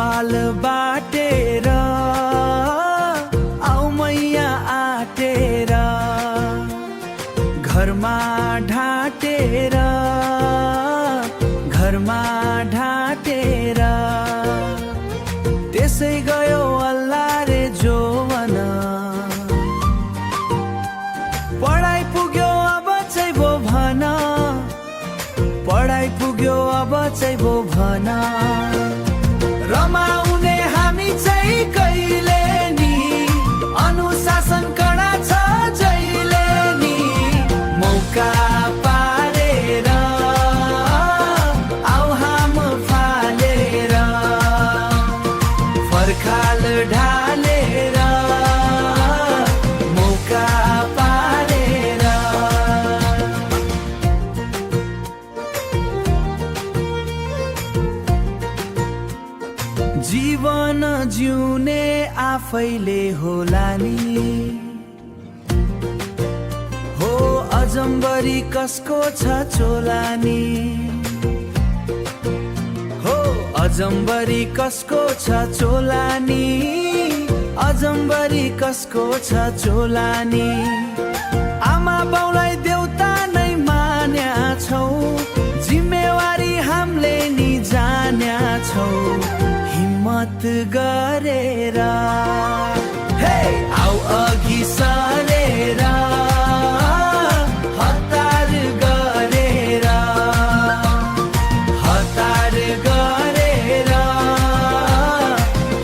कपाल बाटेर आऊ मैया आटेर घरमा ढाटेर त्यसै गयो अल्लाह रे जोवन पढाइ पुग्यो अब चाहिँ भो भन पढाइ पुग्यो अब चाहिँ भो भन रमाउने हामी चाहिँ कहिले नि अनुशासन कडा छ जहिले नि मौका पारेर आऊ हाम फालेर फर्खाल ढालेर मौका पारेर जीवन जिउने आफैले होला नि हो अजम्बरी कसको छ चोलानी हो अजम्बरी कसको छ चोलानी अजम्बरी कसको छ चोलानी आमा बाउलाई देउता नै मान्या छौ जिम्मेवारी हामीले नि जान्या छौ हिम्मत गरेर हे आऊ अघि सरेर हतार गरेर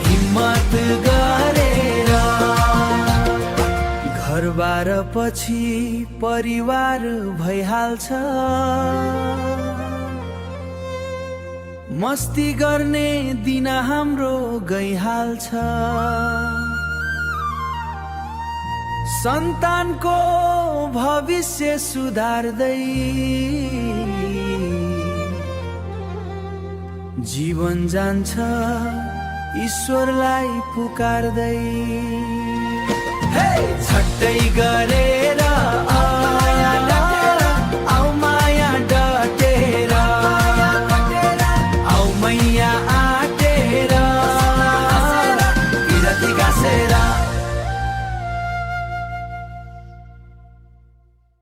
हिम्मत गरेर घरबार पछि परिवार भइहाल्छ मस्ती गर्ने दिन हाम्रो गइहाल्छ सन्तानको भविष्य सुधार्दै जीवन जान्छ ईश्वरलाई पुकार्दै हे झट्टै गरेर